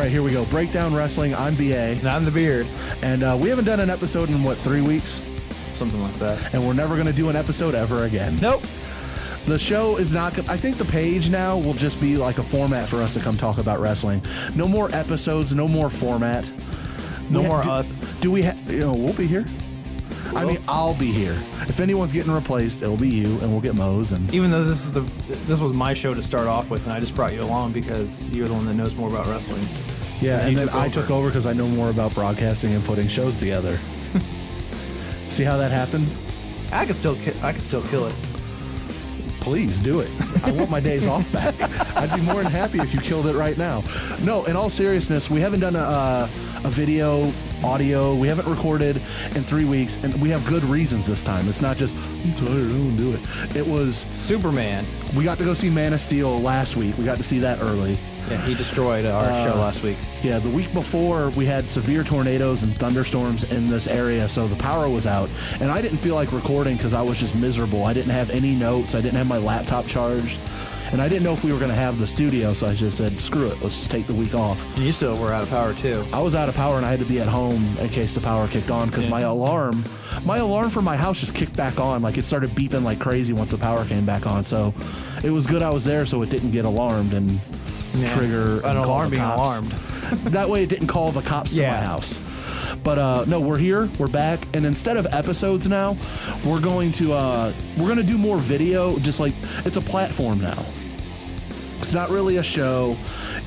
right, here we go. Breakdown Wrestling. I'm BA. And I'm the Beard. And we haven't done an episode in, 3 weeks? Something like that. And we're never going to do an episode ever again. Nope. The show is not... I think the page now will just be like a format for us to come talk about wrestling. No more episodes, no more format. No more us. Do we have... we'll be here. I mean, I'll be here. If anyone's getting replaced, it'll be you, and we'll get Moe's. And even though this was my show to start off with, and I just brought you along because you're the one that knows more about wrestling. Yeah, and then I took over because I know more about broadcasting and putting shows together. See how that happened? I could still kill it. Please do it. I want my days off back. I'd be more than happy if you killed it right now. No, in all seriousness, we haven't done a video, audio. We haven't recorded in 3 weeks, and we have good reasons this time. It's not just, I'm tired, I don't do it. It was... Superman. We got to go see Man of Steel last week. We got to see that early. Yeah, he destroyed our show last week. Yeah, the week before, we had severe tornadoes and thunderstorms in this area, so the power was out. And I didn't feel like recording because I was just miserable. I didn't have any notes. I didn't have my laptop charged. And I didn't know if we were going to have the studio, so I just said, screw it, let's take the week off. And you still were out of power, too. I was out of power, and I had to be at home in case the power kicked on because my alarm for my house just kicked back on. Like, it started beeping like crazy once the power came back on. So it was good I was there so it didn't get alarmed and trigger an alarm being alarmed. That way it didn't call the cops to my house. But no, we're here, we're back, and instead of episodes now, we're going to do more video. Just like, it's a platform now. It's not really a show.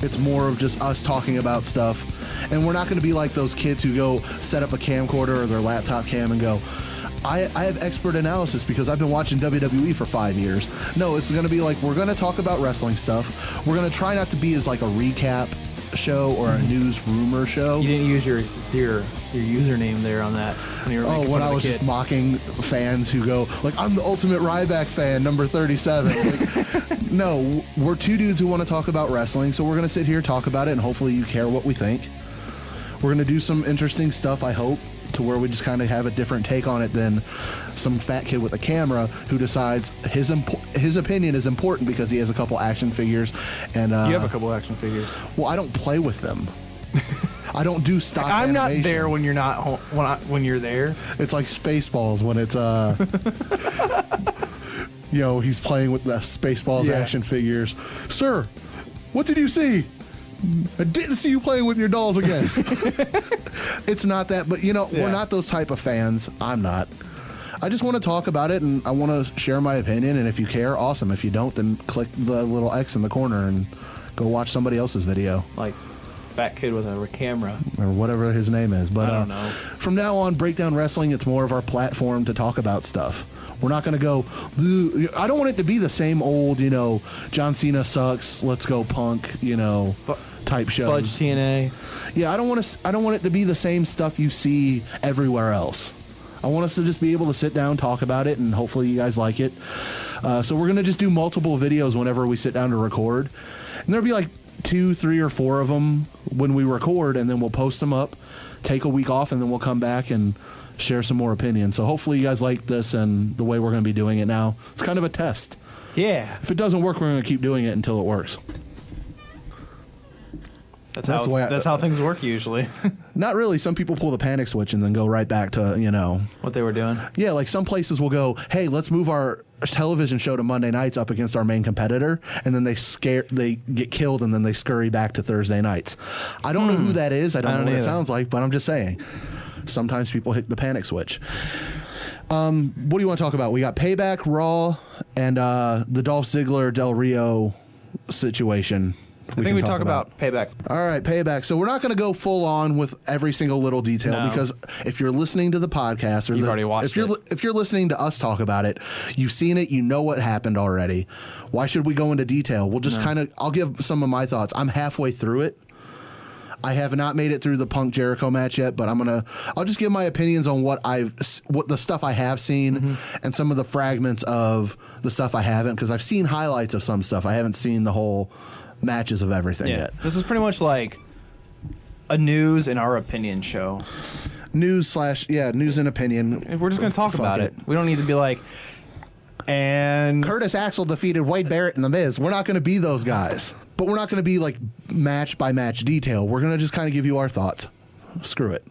It's more of just us talking about stuff. And we're not going to be like those kids who go set up a camcorder or their laptop cam and go, I have expert analysis because I've been watching WWE for 5 years. No, it's going to be like, we're going to talk about wrestling stuff. We're going to try not to be as like a recap show or a news rumor show. You didn't use your username there on that when you were making when fun I of was the just kid. mocking fans who go like, I'm the ultimate Ryback fan, number 37. Like, no, we're two dudes who want to talk about wrestling, so we're going to sit here, talk about it, and hopefully you care what we think. We're going to do some interesting stuff, I hope, to where we just kind of have a different take on it than some fat kid with a camera who decides his opinion is important because he has a couple action figures. And you have a couple action figures. Well, I don't play with them. I don't do stock I'm animation. not there when you're not when you're there. It's like Spaceballs when it's he's playing with the Spaceballs action figures. Sir, what did you see? I didn't see you playing with your dolls again. It's not that, but we're not those type of fans. I'm not. I just want to talk about it, and I want to share my opinion, and if you care, awesome. If you don't, then click the little X in the corner and go watch somebody else's video. Like fat kid with a camera. Or whatever his name is. But I don't know. From now on, Breakdown Wrestling, it's more of our platform to talk about stuff. We're not going to go, I don't want it to be the same old, John Cena sucks, let's go Punk, type shows. Fudge TNA. Yeah, I don't want it to be the same stuff you see everywhere else. I want us to just be able to sit down, talk about it, and hopefully you guys like it. So we're going to just do multiple videos whenever we sit down to record. And there'll be like 2, 3, or 4 of them when we record, and then we'll post them up, take a week off, and then we'll come back and share some more opinions. So hopefully you guys like this and the way we're going to be doing it now. It's kind of a test. Yeah. If it doesn't work, we're going to keep doing it until it works. That's how things work usually. Not really. Some people pull the panic switch and then go right back to, what they were doing. Yeah, like some places will go, hey, let's move our television show to Monday nights up against our main competitor, and then they get killed and then they scurry back to Thursday nights. I don't know who that is. I don't know what it sounds like, but I'm just saying. Sometimes people hit the panic switch. What do you want to talk about? We got Payback, Raw, and the Dolph Ziggler Del Rio situation. I think we talk about Payback. All right, Payback. So we're not going to go full on with every single little detail because if you're listening to the podcast, or you've already watched if you're listening to us talk about it, you've seen it, you know what happened already. Why should we go into detail? We'll just I'll give some of my thoughts. I'm halfway through it. I have not made it through the Punk Jericho match yet, but I'll just give my opinions on what the stuff I have seen and some of the fragments of the stuff I haven't, because I've seen highlights of some stuff. I haven't seen the whole matches of everything yet. This is pretty much like a news and our opinion show. News and opinion. If we're just going to talk about it. We don't need to be like, and Curtis Axel defeated Wade Barrett in The Miz. We're not going to be those guys. but we're not going to be like match by match detail. We're going to just kind of give you our thoughts. Screw it.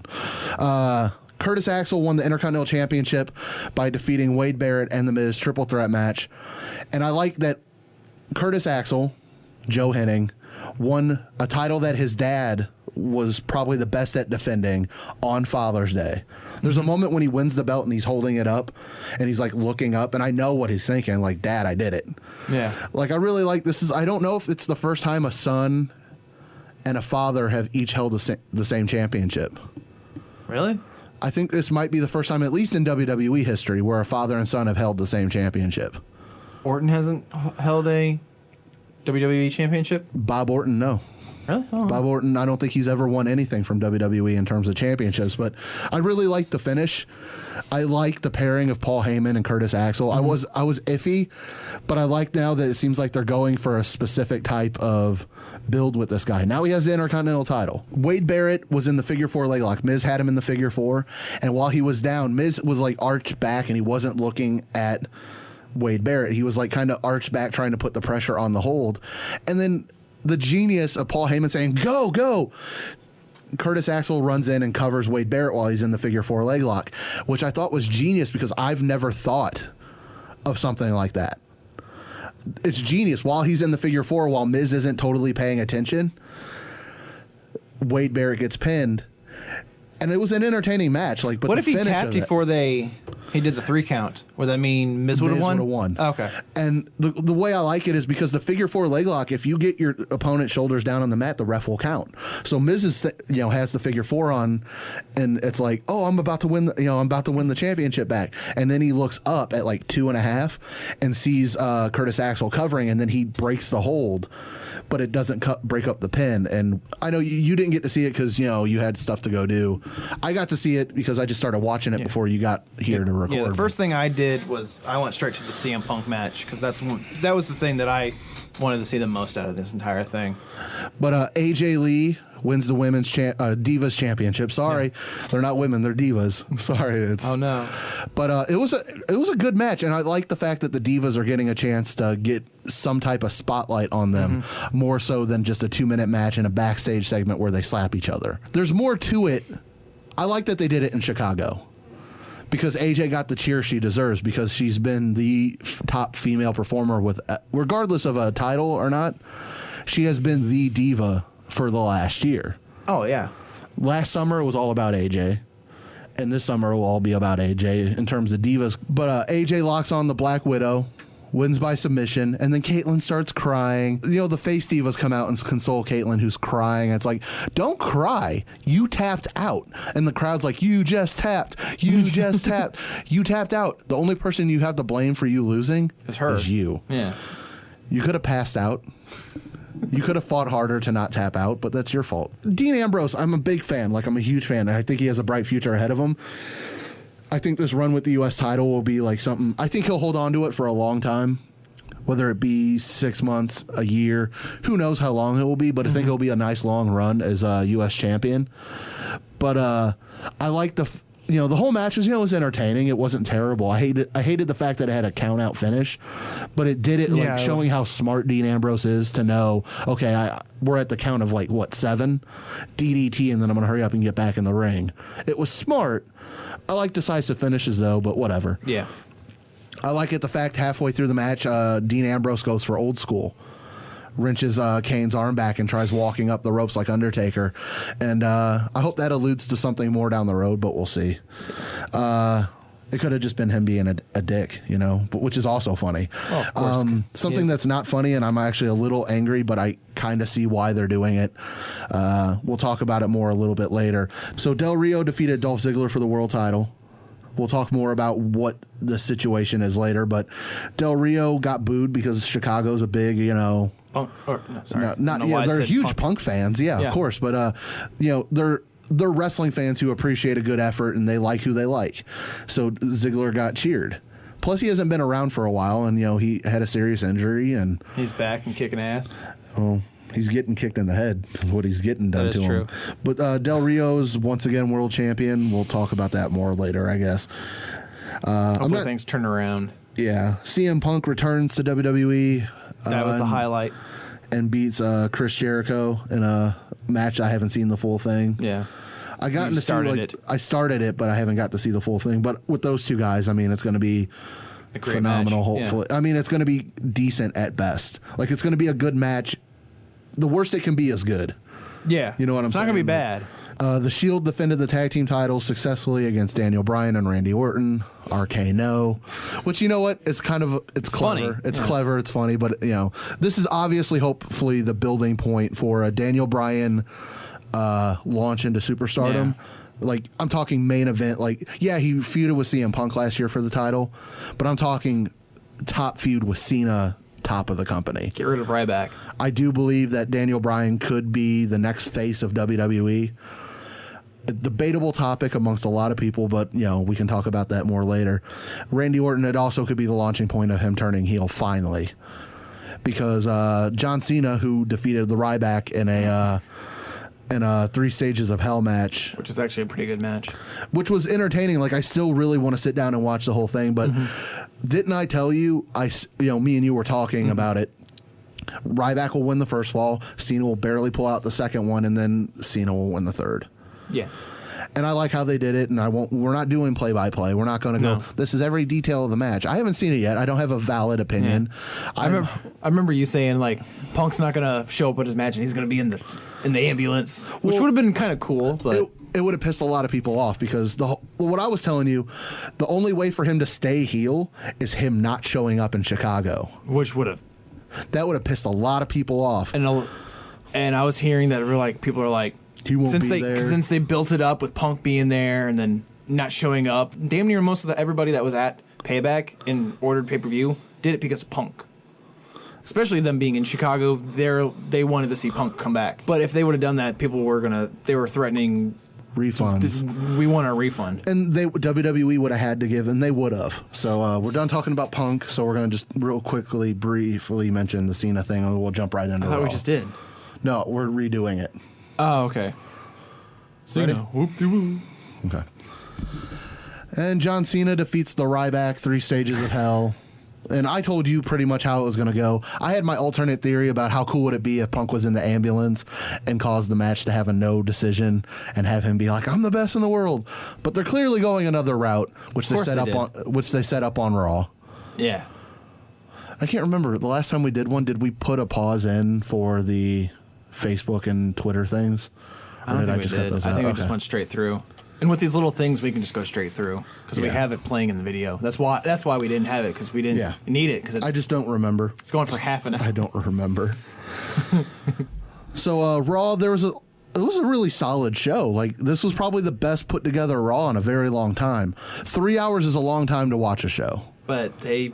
Curtis Axel won the Intercontinental Championship by defeating Wade Barrett and The Miz triple threat match. And I like that Curtis Axel, Joe Henning, won a title that his dad was probably the best at defending on Father's Day. There's a moment when he wins the belt and he's holding it up and he's like looking up, and I know what he's thinking, like, Dad, I did it. Yeah. Like, I really like this. I don't know if it's the first time a son and a father have each held the same championship. Really? I think this might be the first time, at least in WWE history, where a father and son have held the same championship. Orton hasn't held a WWE championship? Bob Orton, no. Really? Oh. Bob Orton, I don't think he's ever won anything from WWE in terms of championships, but I really like the finish. I like the pairing of Paul Heyman and Curtis Axel. I was iffy, but I like now that it seems like they're going for a specific type of build with this guy. Now he has the Intercontinental title. Wade Barrett was in the figure four leg lock. Miz had him in the figure four, and while he was down, Miz was like arched back and he wasn't looking at Wade Barrett. He was like kind of arched back trying to put the pressure on the hold. And then the genius of Paul Heyman saying, go, go. Curtis Axel runs in and covers Wade Barrett while he's in the figure four leg lock, which I thought was genius because I've never thought of something like that. It's genius. While he's in the figure four, while Miz isn't totally paying attention, Wade Barrett gets pinned. And it was an entertaining match. Like, but what the if he finish tapped before he did the 3 count? Would that mean Miz would have won? Miz would have won. Oh, okay. And the way I like it is because the figure four leg lock, if you get your opponent's shoulders down on the mat, the ref will count. So Miz is, has the figure four on, and it's like, oh, I'm about to win. I'm about to win the championship back. And then he looks up at like 2.5 and sees Curtis Axel covering, and then he breaks the hold, but it doesn't break up the pin. And I know you didn't get to see it because you had stuff to go do. I got to see it because I just started watching it before you got here to record. Yeah, the first thing I did was I went straight to the CM Punk match because that was the thing that I wanted to see the most out of this entire thing. But AJ Lee wins the women's Divas Championship. Sorry, they're not women; they're divas. Sorry, oh no. But it was a good match, and I like the fact that the divas are getting a chance to get some type of spotlight on them, more so than just a 2-minute match in a backstage segment where they slap each other. There's more to it. I like that they did it in Chicago because AJ got the cheer she deserves because she's been the top female performer with, regardless of a title or not, she has been the diva for the last year. Oh, yeah. Last summer it was all about AJ, and this summer it will all be about AJ in terms of divas. But AJ locks on the Black Widow, wins by submission, and then Caitlyn starts crying. The face divas come out and console Caitlyn, who's crying. It's like, don't cry. You tapped out. And the crowd's like, you just tapped. You just tapped. You tapped out. The only person you have to blame for you losing is you. Yeah. You could have passed out. You could have fought harder to not tap out, but that's your fault. Dean Ambrose, I'm a big fan. I'm a huge fan. I think he has a bright future ahead of him. I think this run with the U.S. title will be like something. I think he'll hold on to it for a long time, whether it be 6 months, a year. Who knows how long it will be, but I think it'll be a nice long run as a U.S. champion. But I like the whole match was entertaining. It wasn't terrible. I hated the fact that it had a count out finish, but it did it showing how smart Dean Ambrose is to know. Okay, we're at the count of 7 DDT, and then I'm gonna hurry up and get back in the ring. It was smart. I like decisive finishes though, but whatever. Yeah. I like it the fact halfway through the match, Dean Ambrose goes for old school. Wrenches Kane's arm back and tries walking up the ropes like Undertaker. And I hope that alludes to something more down the road, but we'll see. It could have just been him being a dick, but which is also funny. Oh, of course, something that's not funny, and I'm actually a little angry, but I kind of see why they're doing it. We'll talk about it more a little bit later. So Del Rio defeated Dolph Ziggler for the world title. We'll talk more about what the situation is later, but Del Rio got booed because Chicago's a big, Punk, sorry. They're huge Punk fans, of course, but they're wrestling fans who appreciate a good effort and they like who they like. So Ziggler got cheered. Plus, he hasn't been around for a while, and he had a serious injury, and he's back and kicking ass. Oh, he's getting kicked in the head. Is what he's getting done to him. True. But Del Rio's once again world champion. We'll talk about that more later, I guess. Hopefully things turn around. Yeah, CM Punk returns to WWE. That was the highlight. and beats Chris Jericho in a match. I haven't seen the full thing. Yeah. I got to see I started it, but I haven't got to see the full thing. But with those two guys, I mean, it's going to be A great phenomenal. match. Hopefully, Yeah. I mean, it's going to be decent at best. Like, it's going to be a good match. The worst it can be is good. Yeah. You know what I'm saying? It's not going to be bad. The Shield defended the tag team titles successfully against Daniel Bryan and Randy Orton. RK-No, which, you know what, it's kind of it's clever. Funny. It's clever. It's funny, but you know, this is obviously hopefully the building point for a Daniel Bryan launch into superstardom. Yeah. Like, I'm talking main event. Like, yeah, he feuded with CM Punk last year for the title, but I'm talking top feud with Cena, top of the company. Get rid of Ryback. I do believe that Daniel Bryan could be the next face of WWE. A debatable topic amongst a lot of people, but you know, we can talk about that more later. Randy Orton, it also could be the launching point of him turning heel finally, because John Cena, who defeated the Ryback in a 3 Stages of Hell match, Which is actually a pretty good match. which was entertaining. Like, I still really want to sit down and watch the whole thing, but didn't I tell you? Me and you were talking about it. Ryback will win the first fall. Cena will barely pull out the second one, and then Cena will win the third. Yeah. And I like how they did it, and we're not doing play-by-play. We're not going to go, this is every detail of the match. I haven't seen it yet. I don't have a valid opinion. Yeah. I remember you saying, like, Punk's not going to show up at his match and he's going to be in the ambulance, which would have been kind of cool. But it would have pissed a lot of people off, because what I was telling you, the only way for him to stay heel is him not showing up in Chicago. which would have. That would have pissed a lot of people off. And I was hearing that people are like, He won't be there. Since they built it up with Punk being there and then not showing up, damn near most of everybody that was at Payback and ordered pay-per-view did it because of Punk. Especially them being in Chicago, they wanted to see Punk come back. But if they would have done that, they were threatening Refunds. We want our refund. And WWE would have had to give, and they would have. So we're done talking about Punk, so we're going to just real quickly, briefly mention the Cena thing, and we'll jump right into it. I thought we just did. No, we're redoing it. Oh, okay. Cena. Whoop-de-woo. Okay. And John Cena defeats the Ryback 3 Stages of Hell. And I told you pretty much how it was going to go. I had my alternate theory about how cool would it be if Punk was in the ambulance and caused the match to have a no decision and have him be like, I'm the best in the world. But they're clearly going another route, which they set up on Raw. Yeah. I can't remember. The last time we did one, did we put a pause in for the Facebook and Twitter things? I don't think we did. I think we just went straight through. And with these little things, we can just go straight through because we have it playing in the video. That's why we didn't have it, because we didn't need it. Because I just don't remember. It's going for half an hour. I don't remember. So Raw, it was a really solid show. Like, this was probably the best put together Raw in a very long time. 3 hours is a long time to watch a show. But they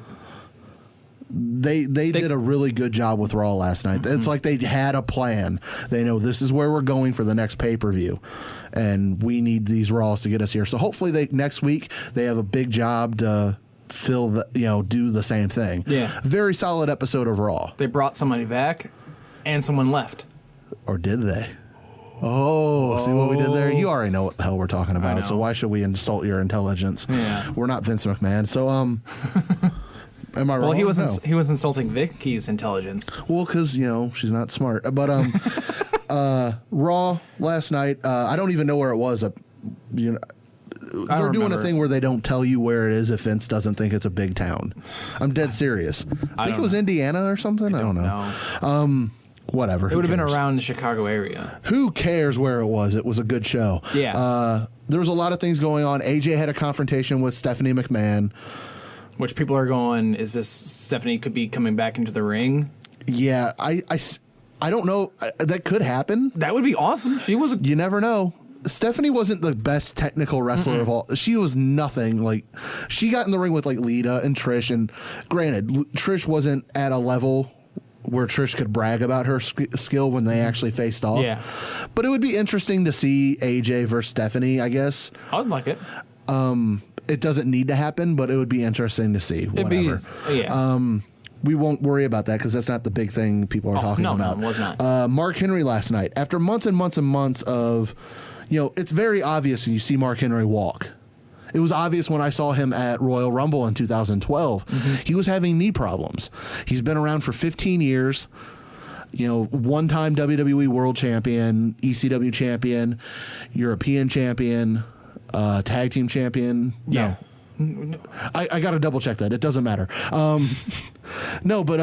did a really good job with Raw last night. It's like they had a plan. They know this is where we're going for the next pay-per-view, and we need these Raws to get us here. So hopefully next week they have a big job to do the same thing. Yeah. Very solid episode of Raw. They brought somebody back and someone left. Or did they? Oh, see what we did there? You already know what the hell we're talking about, so why should we insult your intelligence? Yeah. We're not Vince McMahon. So am I wrong? Well, he was insulting Vicky's intelligence. Well, because, she's not smart. But Raw last night, I don't even know where it was. They're doing a thing where they don't tell you where it is if Vince doesn't think it's a big town. I'm dead serious. I think it was Indiana or something. I don't know. Whatever. It would have been around the Chicago area. Who cares where it was? It was a good show. Yeah. There was a lot of things going on. AJ had a confrontation with Stephanie McMahon. Which people are going, is this Stephanie could be coming back into the ring? Yeah, I don't know. That could happen. That would be awesome. You never know. Stephanie wasn't the best technical wrestler of all. She was nothing. Like, she got in the ring with like Lita and Trish, and granted, Trish wasn't at a level where Trish could brag about her skill when they actually faced off. Yeah. But it would be interesting to see AJ versus Stephanie, I guess. I'd like it. It doesn't need to happen, but it would be interesting to see. Whatever. We won't worry about that because that's not the big thing people are talking about. No, it was not. Mark Henry last night, after months and months and months of, it's very obvious when you see Mark Henry walk. It was obvious when I saw him at Royal Rumble in 2012. He was having knee problems. He's been around for 15 years. one-time WWE World Champion, ECW Champion, European Champion, Tag Team Champion. Yeah. No. I got to double check that. It doesn't matter. No, but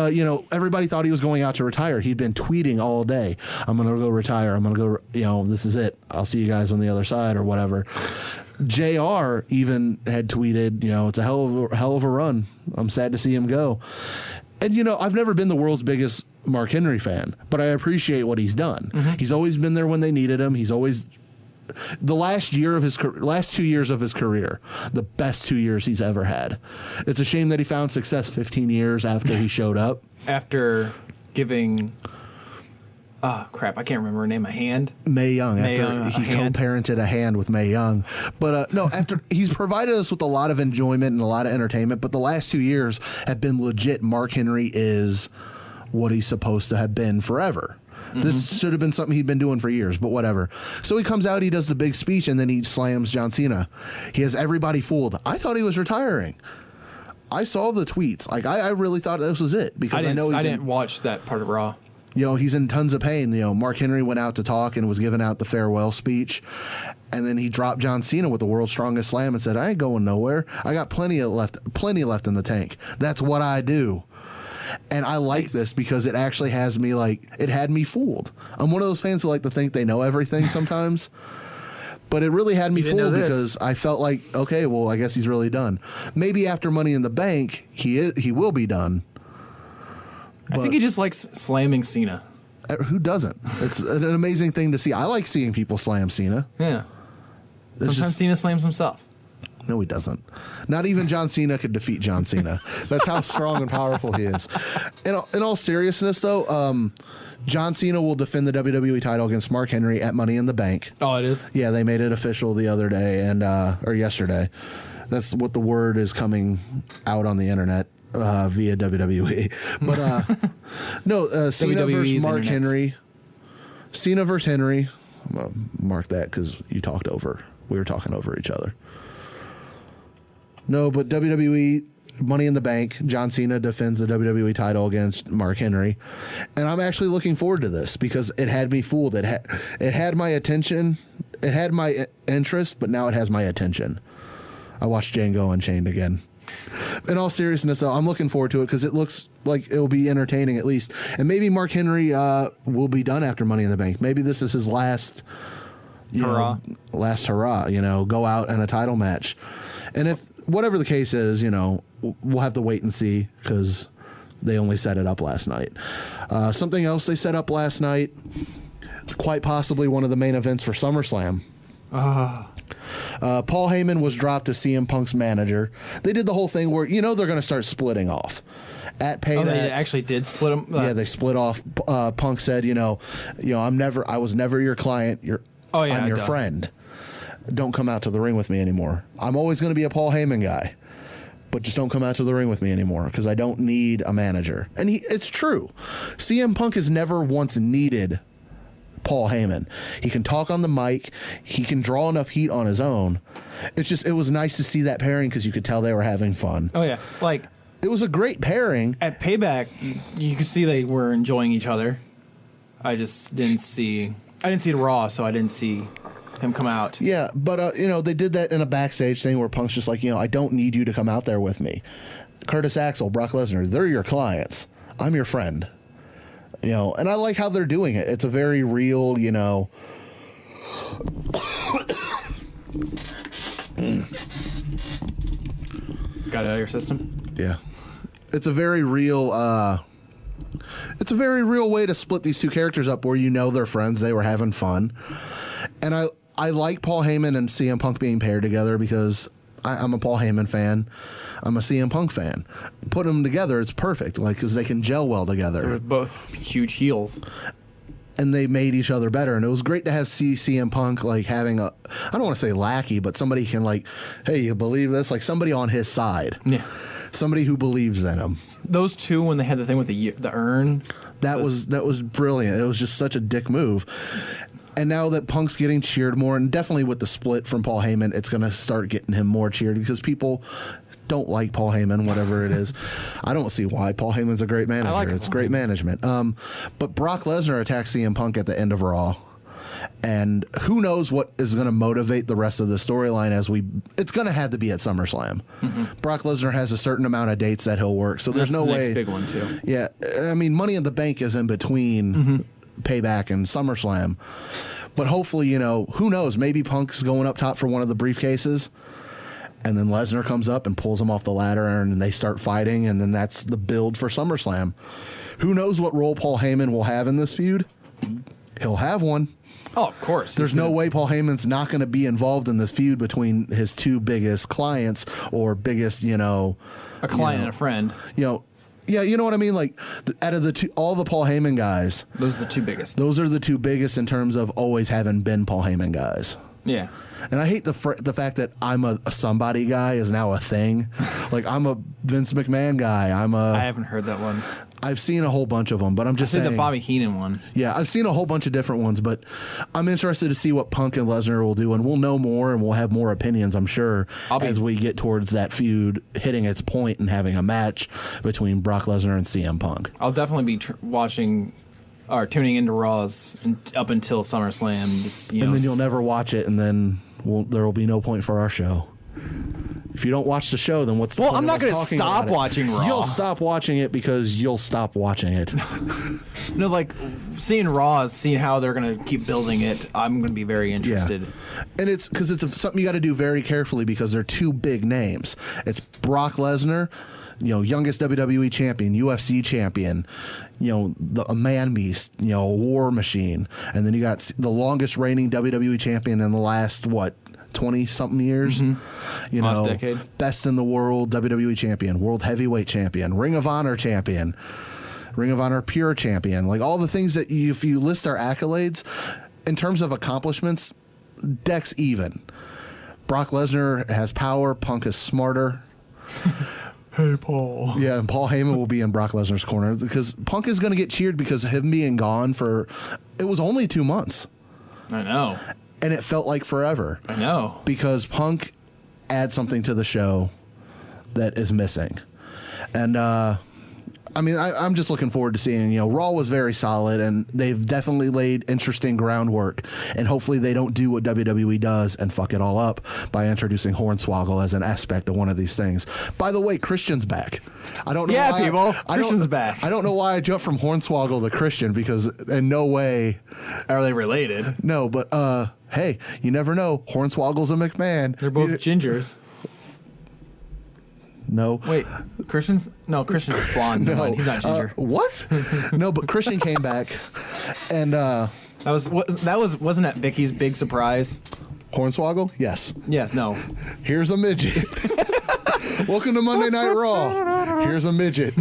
everybody thought he was going out to retire. He'd been tweeting all day. I'm going to go retire. I'm going to go, this is it. I'll see you guys on the other side or whatever. JR even had tweeted, it's a hell of a run. I'm sad to see him go. And, I've never been the world's biggest Mark Henry fan, but I appreciate what he's done. Mm-hmm. He's always been there when they needed him. He's always the last 2 years of his career, the best 2 years he's ever had. It's a shame that he found success 15 years after he showed up. After giving, I can't remember her name, a hand? Mae Young. He co-parented a hand with Mae Young. But no, after he's provided us with a lot of enjoyment and a lot of entertainment, but the last 2 years have been legit. Mark Henry is what he's supposed to have been forever. Mm-hmm. This should have been something he'd been doing for years, but whatever. So he comes out, he does the big speech, and then he slams John Cena. He has everybody fooled. I thought he was retiring. I saw the tweets. I really thought this was it because I didn't watch that part of Raw. He's in tons of pain. Mark Henry went out to talk and was giving out the farewell speech, and then he dropped John Cena with the world's strongest slam and said, "I ain't going nowhere. I got plenty left in the tank. That's what I do." And I like this because it actually has me it had me fooled. I'm one of those fans who like to think they know everything sometimes. But it really had me fooled because I felt like, okay, well, I guess he's really done. Maybe after Money in the Bank, he will be done. I think he just likes slamming Cena. Who doesn't? It's an amazing thing to see. I like seeing people slam Cena. Yeah. Sometimes Cena slams himself. No, he doesn't. Not even John Cena could defeat John Cena. That's how strong and powerful he is. In all seriousness, though, John Cena will defend the WWE title against Mark Henry at Money in the Bank. Oh, it is? Yeah, they made it official the other day or yesterday. That's what the word is coming out on the internet via WWE. But no, Cena versus Mark Henry. Cena versus Henry. I'm gonna mark that because we were talking over each other. No, but WWE Money in the Bank, John Cena defends the WWE title against Mark Henry. And I'm actually looking forward to this because it had me fooled. It had my attention. It had my interest, but now it has my attention. I watched Django Unchained again. In all seriousness, though, I'm looking forward to it because it looks like it'll be entertaining at least. And maybe Mark Henry will be done after Money in the Bank. Maybe this is his last hurrah. Go out in a title match. And if whatever the case is, we'll have to wait and see because they only set it up last night. Something else they set up last night, quite possibly one of the main events for SummerSlam. Paul Heyman was dropped as CM Punk's manager. They did the whole thing where, they're going to start splitting off. At Payback, they actually did split them? Yeah, they split off. Punk said, I was never your client. I'm your friend. Don't come out to the ring with me anymore. I'm always going to be a Paul Heyman guy, but just don't come out to the ring with me anymore because I don't need a manager. And it's true. CM Punk has never once needed Paul Heyman. He can talk on the mic. He can draw enough heat on his own. It was nice to see that pairing because you could tell they were having fun. Oh, yeah. It was a great pairing. At Payback, you could see they were enjoying each other. I just didn't see it Raw, so I didn't see him come out. Yeah, but they did that in a backstage thing where Punk's just like, I don't need you to come out there with me. Curtis Axel, Brock Lesnar, they're your clients. I'm your friend. And I like how they're doing it. It's a very real, Got it out of your system? Yeah. It's a very real way to split these two characters up where they're friends, they were having fun. And I like Paul Heyman and CM Punk being paired together because I'm a Paul Heyman fan. I'm a CM Punk fan. Put them together, it's perfect, because they can gel well together. They're both huge heels. And they made each other better. And it was great to have CM Punk having I don't want to say lackey, but somebody can hey, you believe this? Somebody on his side. Yeah. Somebody who believes in him. Those two, when they had the thing with the urn. That was brilliant. It was just such a dick move. And now that Punk's getting cheered more, and definitely with the split from Paul Heyman, it's going to start getting him more cheered because people don't like Paul Heyman, whatever it is. I don't see why. Paul Heyman's a great manager. It's great management. But Brock Lesnar attacks CM Punk at the end of Raw. And who knows what is going to motivate the rest of the storyline it's going to have to be at SummerSlam. Brock Lesnar has a certain amount of dates that he'll work. So there's no way. Next big one too. Yeah. I mean, Money in the Bank is in between Payback and SummerSlam. But hopefully, who knows? Maybe Punk's going up top for one of the briefcases. And then Lesnar comes up and pulls him off the ladder, and they start fighting, and then that's the build for SummerSlam. Who knows what role Paul Heyman will have in this feud? He'll have one. Oh, of course. There's no way Paul Heyman's not going to be involved in this feud between his two biggest clients or biggest, a client and a friend. Yeah, you know what I mean? Like, out of all the Paul Heyman guys, those are the two biggest. Those are the two biggest in terms of always having been Paul Heyman guys. Yeah. And I hate the fact that I'm a somebody guy is now a thing. Like, I'm a Vince McMahon guy. I haven't heard that one. I've seen a whole bunch of them, but I'm just saying. the Bobby Heenan one. Yeah, I've seen a whole bunch of different ones, but I'm interested to see what Punk and Lesnar will do, and we'll know more and we'll have more opinions, I'm sure, as we get towards that feud hitting its point and having a match between Brock Lesnar and CM Punk. I'll definitely be watching or tuning into Raws up until SummerSlam. And then you'll never watch it, and then there will be no point for our show. If you don't watch the show, then what's the point? I'm not going to stop watching Raw. You'll stop watching it because you'll stop watching it. No, like seeing Raw, seeing how they're going to keep building it, I'm going to be very interested. Yeah. And it's because it's something you got to do very carefully because they're two big names. It's Brock Lesnar, youngest WWE champion, UFC champion, a man beast, a war machine. And then you got the longest reigning WWE champion in the last, 20-something years? Last decade. Best in the world, WWE champion, world heavyweight champion, Ring of Honor champion, Ring of Honor pure champion. Like, all the things that if you list our accolades, in terms of accomplishments, deck's even. Brock Lesnar has power, Punk is smarter. Hey, Paul. Yeah, and Paul Heyman will be in Brock Lesnar's corner because Punk is going to get cheered because of him being gone it was only 2 months. I know. And it felt like forever. I know. Because Punk adds something to the show that is missing. And, I'm just looking forward to seeing, Raw was very solid, and they've definitely laid interesting groundwork. And hopefully they don't do what WWE does and fuck it all up by introducing Hornswoggle as an aspect of one of these things. By the way, Christian's back. I don't know why. Yeah, people. Christian's back. I don't know why I jumped from Hornswoggle to Christian because in no way are they related. No, but hey, you never know. Hornswoggle's a McMahon. They're both gingers. No. Wait, Christian's blonde. No, he's not ginger. What? No, but Christian came back, and wasn't that Vicky's big surprise? Hornswoggle? Yes. Yes. No. Here's a midget. Welcome to Monday Night Raw. Here's a midget.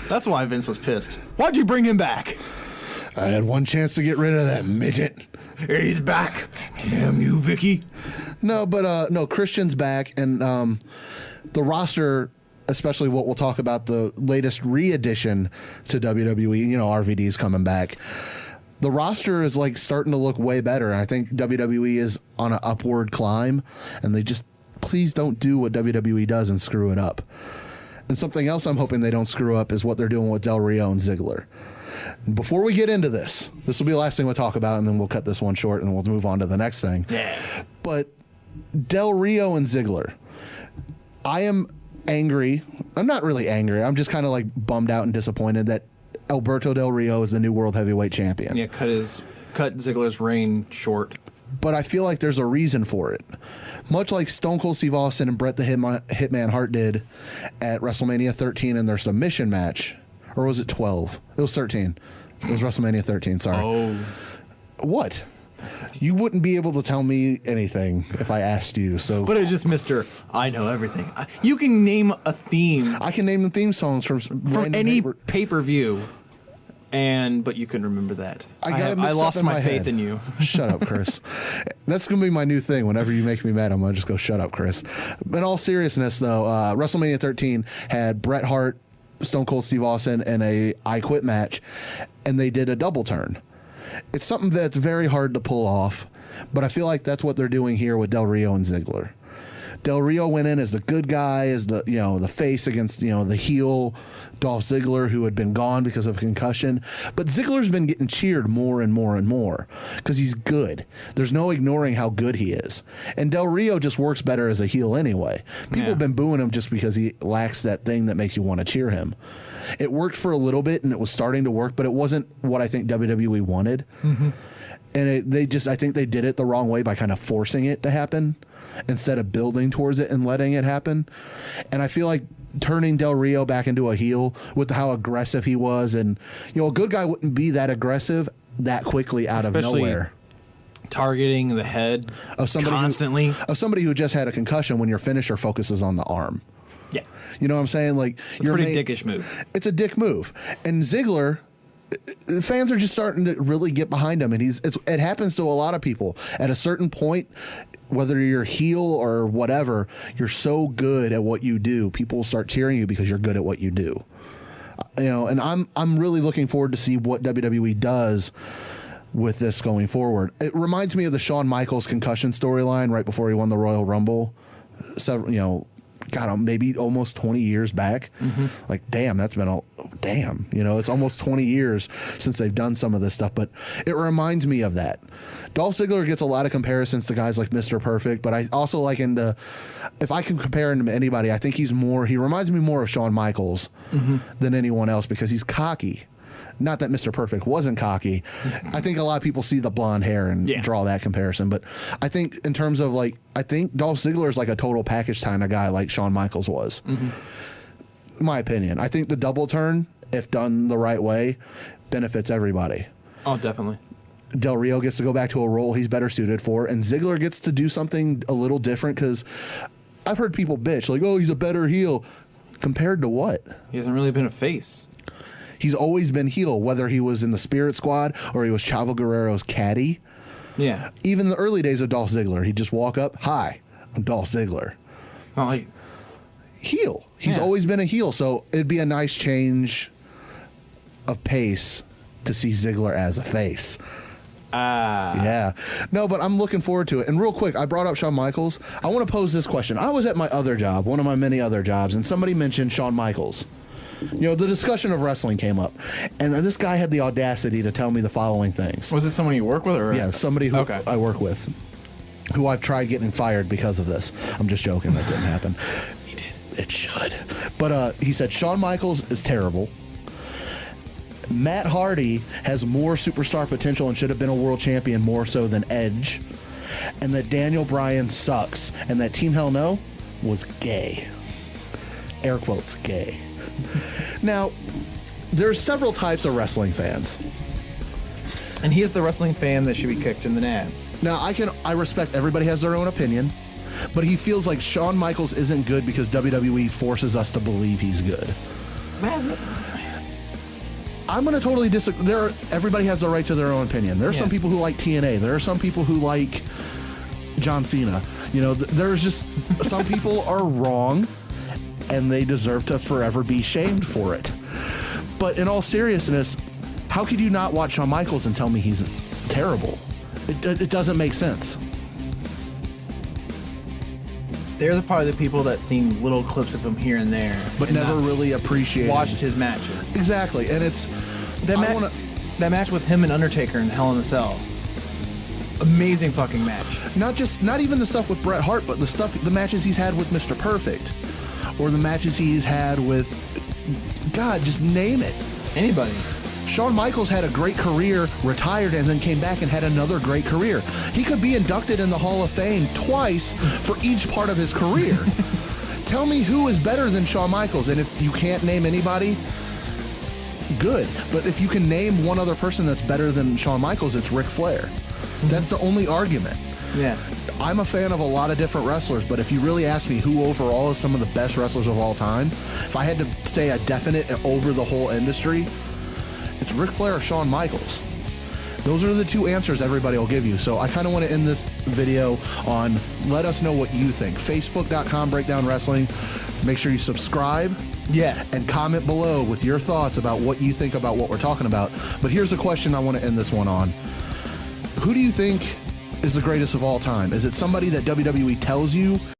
That's why Vince was pissed. Why'd you bring him back? I had one chance to get rid of that midget. He's back. Damn you, Vicky. No, but no, Christian's back, and the roster, especially what we'll talk about, the latest re-addition to WWE, RVD's coming back. The roster is starting to look way better. I think WWE is on an upward climb, and they just please don't do what WWE does and screw it up. And something else I'm hoping they don't screw up is what they're doing with Del Rio and Ziggler. Before we get into this will be the last thing we'll talk about, and then we'll cut this one short and we'll move on to the next thing. Yeah. But Del Rio and Ziggler, I am angry. I'm not really angry. I'm just kind of bummed out and disappointed that Alberto Del Rio is the new world heavyweight champion. Yeah, cut Ziggler's reign short. But I feel like there's a reason for it. Much like Stone Cold Steve Austin and Bret the Hitman Hart did at WrestleMania 13 in their submission match. Or was it 12? It was 13. It was WrestleMania 13, sorry. Oh. What? You wouldn't be able to tell me anything if I asked you. So, but it's just Mr. I know everything. You can name a theme. I can name the theme songs from any pay-per-view. But you couldn't remember that. I lost my faith in you. Shut up, Chris. That's going to be my new thing. Whenever you make me mad, I'm going to just go, shut up, Chris. In all seriousness, though, WrestleMania 13 had Bret Hart, Stone Cold Steve Austin in a I Quit match, and they did a double turn. It's something that's very hard to pull off, but I feel like that's what they're doing here with Del Rio and Ziggler. Del Rio went in as the good guy, as the the face against the heel Dolph Ziggler, who had been gone because of concussion. But Ziggler's been getting cheered more and more and more because he's good. There's no ignoring how good he is. And Del Rio just works better as a heel anyway. People have been booing him just because he lacks that thing that makes you want to cheer him. It worked for a little bit, and it was starting to work, but it wasn't what I think WWE wanted. Mm-hmm. And I think they did it the wrong way by kind of forcing it to happen instead of building towards it and letting it happen. And I feel like turning Del Rio back into a heel with how aggressive he was, and a good guy wouldn't be that aggressive that quickly out of nowhere. Targeting the head of somebody constantly. Of somebody who just had a concussion when your finisher focuses on the arm. Yeah. You know what I'm saying? Like, it's a pretty dickish move. It's a dick move. And Ziggler, the fans are just starting to really get behind him, and it happens to a lot of people. At a certain point, whether you're heel or whatever, you're so good at what you do, people will start cheering you because you're good at what you do. And I'm really looking forward to see what WWE does with this going forward. It reminds me of the Shawn Michaels concussion storyline right before he won the Royal Rumble. Maybe almost 20 years back. Mm-hmm. Like, damn, that's been it's almost 20 years since they've done some of this stuff, but it reminds me of that. Dolph Ziggler gets a lot of comparisons to guys like Mr. Perfect, but I also if I can compare him to anybody, I think he reminds me more of Shawn Michaels than anyone else because he's cocky. Not that Mr. Perfect wasn't cocky. I think a lot of people see the blonde hair and draw that comparison. But I think in terms of I think Dolph Ziggler is like a total package kind of guy like Shawn Michaels was. Mm-hmm. My opinion. I think the double turn, if done the right way, benefits everybody. Oh, definitely. Del Rio gets to go back to a role he's better suited for, and Ziggler gets to do something a little different because I've heard people bitch like, oh, he's a better heel. Compared to what? He hasn't really been a face. He's always been heel, whether he was in the Spirit Squad or he was Chavo Guerrero's caddy. Yeah. Even the early days of Dolph Ziggler, he'd just walk up, hi, I'm Dolph Ziggler. Oh, heel. He's always been a heel, so it'd be a nice change of pace to see Ziggler as a face. Yeah. No, but I'm looking forward to it. And real quick, I brought up Shawn Michaels. I want to pose this question. I was at my other job, one of my many other jobs, and somebody mentioned Shawn Michaels. The discussion of wrestling came up, and this guy had the audacity to tell me the following things. Was it someone you work with? Or? Yeah, somebody who I work with, who I've tried getting fired because of this. I'm just joking. That didn't happen. He did. It should. But he said Shawn Michaels is terrible. Matt Hardy has more superstar potential and should have been a world champion more so than Edge. And that Daniel Bryan sucks. And that Team Hell No was gay. Air quotes, gay. Now, there's several types of wrestling fans. And he is the wrestling fan that should be kicked in the nads. Now, I respect everybody has their own opinion, but he feels like Shawn Michaels isn't good because WWE forces us to believe he's good. I'm going to totally disagree. Everybody has the right to their own opinion. There are some people who like TNA. There are some people who like John Cena. There's just some people are wrong, and they deserve to forever be shamed for it. But in all seriousness, how could you not watch Shawn Michaels and tell me he's terrible? It doesn't make sense. They're the part of the people that seen little clips of him here and there, but never really appreciated. Watched his matches. Exactly, and it's that match with him and Undertaker in Hell in a Cell. Amazing fucking match. Not even the stuff with Bret Hart, but the matches he's had with Mr. Perfect, or the matches he's had with, God, just name it. Anybody. Shawn Michaels had a great career, retired, and then came back and had another great career. He could be inducted in the Hall of Fame twice for each part of his career. Tell me who is better than Shawn Michaels, and if you can't name anybody, good. But if you can name one other person that's better than Shawn Michaels, it's Ric Flair. That's the only argument. Yeah. I'm a fan of a lot of different wrestlers, but if you really ask me who overall is some of the best wrestlers of all time, if I had to say a definite over the whole industry, it's Ric Flair or Shawn Michaels. Those are the two answers everybody will give you. So I kind of want to end this video on let us know what you think. Facebook.com Breakdown Wrestling. Make sure you subscribe. Yes. And comment below with your thoughts about what you think about what we're talking about. But here's a question I want to end this one on. Who do you think is the greatest of all time? Is it somebody that WWE tells you